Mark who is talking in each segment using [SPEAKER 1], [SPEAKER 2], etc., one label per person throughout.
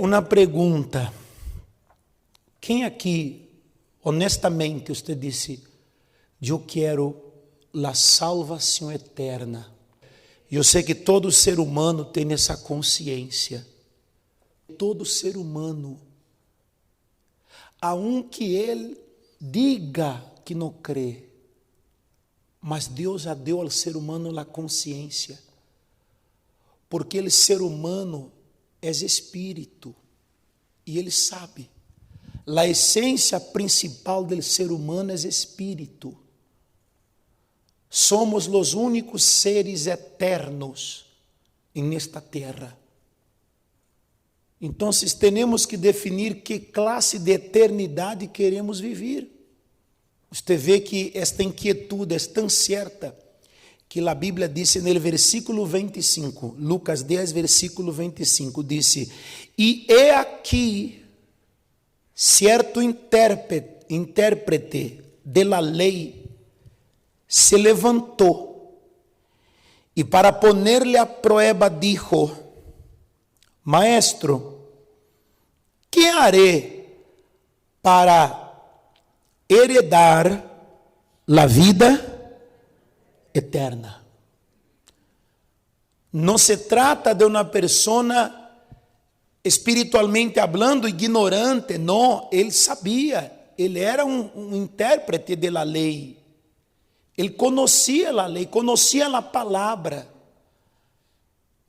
[SPEAKER 1] Uma pergunta. Quem aqui, honestamente, você disse, eu quero a salvação eterna? Eu sei que todo ser humano tem essa consciência. Todo ser humano, aunque ele diga que não crê, mas Deus já deu ao ser humano a consciência, porque ele ser humano é espírito, e ele sabe, a essência principal do ser humano é espírito. Somos os únicos seres eternos nesta terra. Então, temos que definir que classe de eternidade queremos viver. Você vê que esta inquietude é tão certa que a Bíblia disse no versículo 25, Lucas 10, versículo 25, disse: E é aqui certo intérprete de la lei se levantou e para poner-lhe a prueba dijo: Maestro, que haré para heredar a vida eterna? Não se trata de uma pessoa espiritualmente hablando ignorante, não, ele sabia, ele era um intérprete da lei, ele conhecia a lei, conhecia a palavra,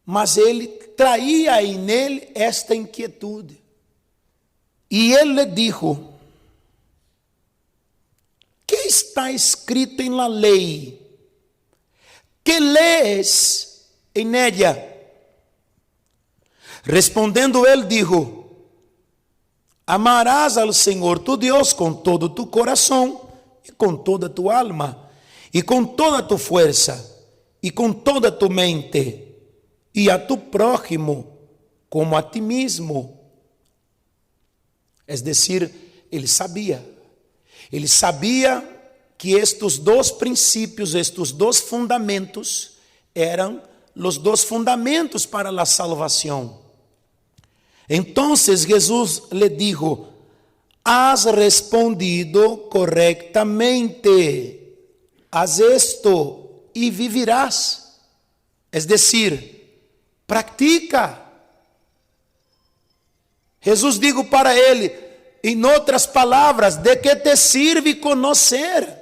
[SPEAKER 1] mas ele traía em ele esta inquietude, e ele lhe dijo: que está escrito em la lei? Que lees en ella? Respondendo ele, dijo: amarás al Senhor tu Deus com todo tu coração, e com toda tu alma, e com toda tu fuerza, e com toda tu mente, e a tu prójimo como a ti mismo. Es decir, ele sabia que estes dois princípios, estes dois fundamentos, eram os dois fundamentos para a salvação. Então Jesus lhe dijo: has respondido correctamente, haz esto y vivirás. Es decir, practica. Jesus dijo para ele, em outras palavras, de que te sirve conhecer?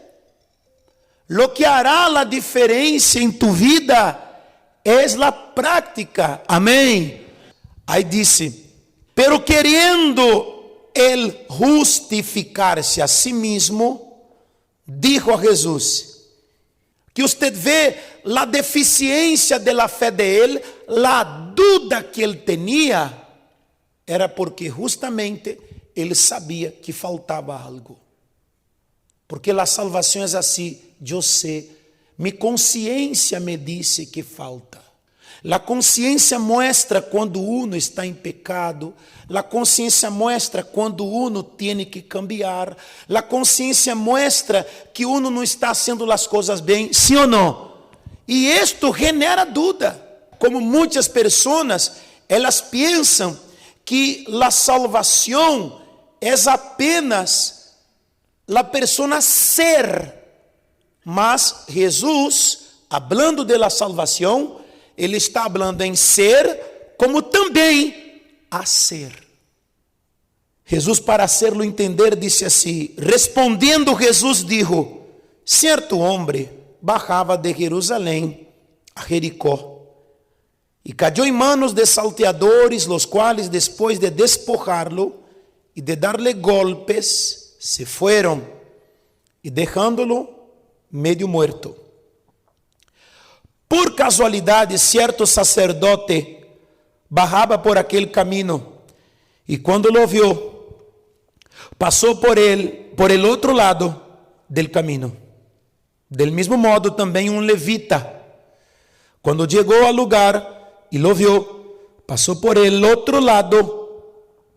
[SPEAKER 1] Lo que hará a diferença em tu vida é a prática. Amém. Aí disse: pero querendo ele justificar-se a si mesmo, dijo a Jesus, que usted vê a deficiência da fé de ele, a dúvida que ele tinha, era porque justamente ele sabia que faltava algo. Porque a salvação é assim, eu sei, minha consciência me disse que falta. A consciência mostra quando uno está em pecado, a consciência mostra quando uno tem que cambiar, a consciência mostra que uno não está fazendo as coisas bem, sim ou não? E isto genera dúvida, como muitas pessoas, elas pensam que a salvação é apenas a pessoa ser, mas Jesus, hablando de la salvação, ele está falando em ser, como também a ser. Jesus, para hacerlo entender, disse assim: respondendo Jesus, dijo: certo homem bajava de Jerusalém a Jericó, e cayó em manos de salteadores, los quales, después de despojarlo e de darle golpes, se fueron, e dejándolo medio muerto. Por casualidade, certo sacerdote bajaba por aquele caminho, e quando lo viu, passou por el outro lado del caminho. Del mesmo modo, também um levita, quando chegou ao lugar e lo viu, passou por el outro lado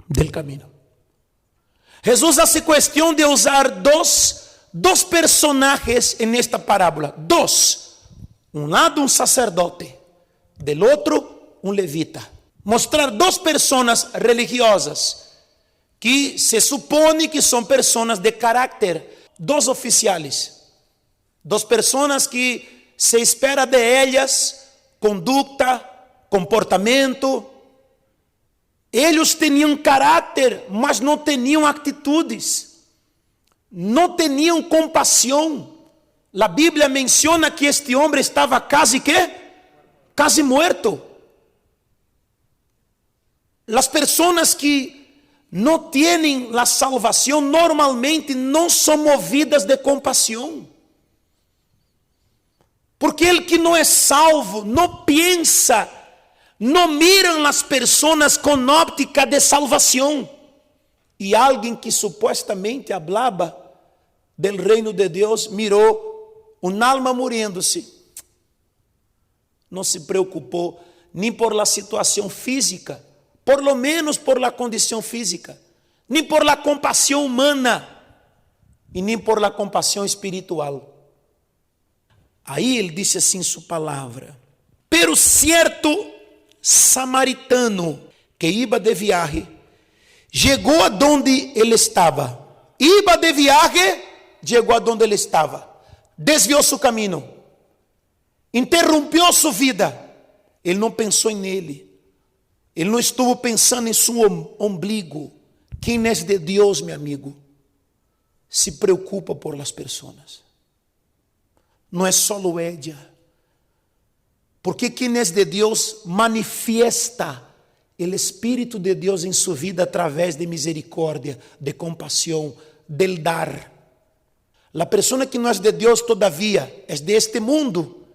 [SPEAKER 1] del caminho. Jesus hace questão de usar dos personagens en esta parábola. Dos. Um lado um sacerdote, del outro um levita. mostrar duas pessoas religiosas que se supõe que são pessoas de caráter, dois oficiais, duas pessoas que se espera de elas conduta, comportamento. Eles tinham caráter, mas não tinham atitudes, não tinham compaixão. A Bíblia menciona que este homem estava quase morto. As pessoas que não têm a salvação normalmente não são movidas de compaixão. Porque ele que não é salvo não pensa, não miram as pessoas com óptica de salvação. E alguém que supostamente falava do reino de Deus mirou alma muriendo-se. Não se preocupou nem por la situação física, por lo menos por la condição física, nem por la compaixão humana e nem por la compaixão espiritual. Aí ele disse assim em sua palavra: pero certo samaritano que iba de viaje, chegou aonde ele estava. Iba de viaje, chegou aonde ele estava. Desviou seu caminho, interrompeu sua vida. Ele não pensou nele, ele não estuvo pensando em seu ombligo. Quem é de Deus, meu amigo, se preocupa por las pessoas. Não é só ella, porque quem é de Deus manifiesta o Espírito de Deus em sua vida através de misericórdia, de compaixão, del dar. A pessoa que não é de Deus, todavia, é de este mundo,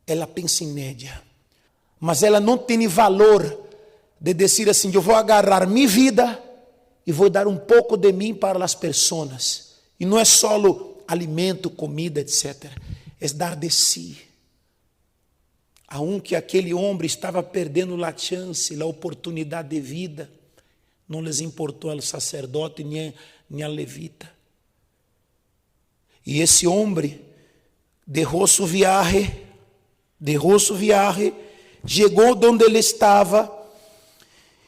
[SPEAKER 1] ela pensa em ella, mas ela não tem valor de dizer assim: eu vou agarrar minha vida e vou dar um pouco de mim para as pessoas. E não é só alimento, comida, etc. É dar de si. Aunque aquele homem estava perdendo a chance, a oportunidade de vida, não lhes importou ao sacerdote nem ao levita. E esse homem deixou sua viagem, chegou onde ele estava,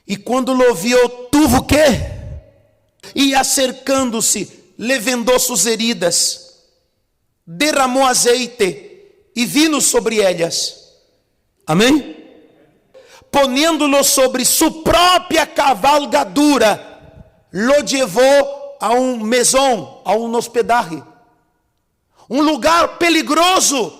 [SPEAKER 1] e quando lo viu, tuvo que, e acercando-se, lhe vendou suas heridas, derramou azeite e vinho sobre elas. Amém? Ponendo-lo sobre sua própria cavalgadura, lo levou a um maison, a um hospedaje. Um lugar peligroso,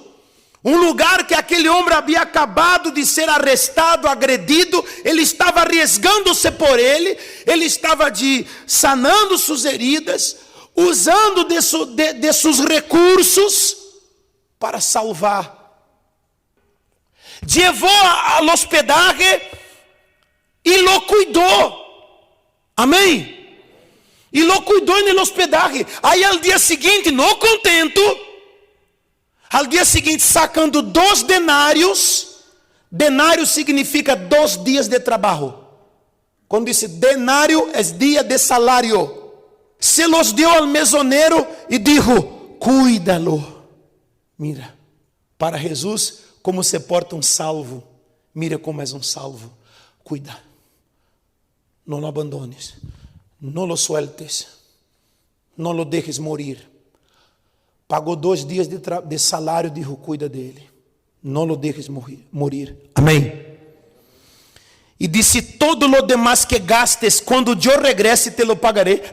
[SPEAKER 1] um lugar que aquele homem havia acabado de ser arrestado, agredido. Ele estava arriesgando-se por ele estava sanando suas heridas, usando de seus recursos para salvar. Levou ao hospedaje e lo cuidou. Amém? E lo cuidou no hospedaje. Aí ao dia seguinte, não contento, ao dia seguinte sacando 2 denários. Denário significa 2 dias de trabalho. Quando diz denário, é dia de salário. Se los deu ao mesonero e dijo: cuídalo. Mira, para Jesus, como se porta um salvo. Mira como és um salvo. Cuida. Não lo abandones. Não lo sueltes, não lo dejes morir. Pagou 2 dias de salário, dijo: cuida dele, não lo dejes morir. Amém. E disse: todo lo demás que gastes, quando eu regresse, te lo pagarei.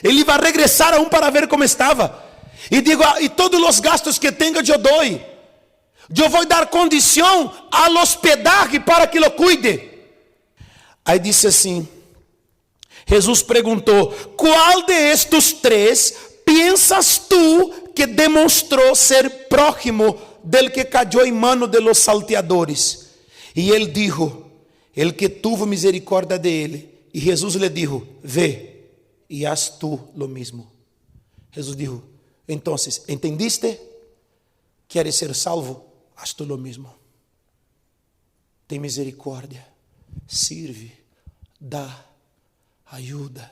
[SPEAKER 1] Ele vai regressar aún para ver como estava. E digo: e todos os gastos que tenha, eu dou. Eu vou dar condição ao hospedaje para que lo cuide. Aí disse assim, Jesus perguntou: qual de estes 3 piensas tu que demonstrou ser próximo del que cayó em mano de los salteadores? E ele dijo: el que tuvo misericórdia de ele. E Jesus lhe dijo: ve e haz tu lo mismo. Jesus dijo: então, ¿entendiste? ¿Quieres ser salvo? Haz tu lo mismo. Tem misericórdia, sirve, dá, ajuda.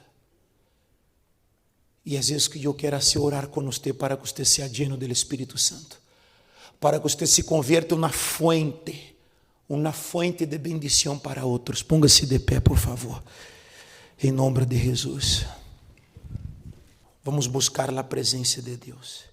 [SPEAKER 1] E às vezes que eu quero assim orar com você para que você seja lleno do Espírito Santo, para que você se convierta uma fuente, uma fonte de bendição para outros. Ponga-se de pé, por favor. Em nome de Jesus. Vamos buscar a presença de Deus.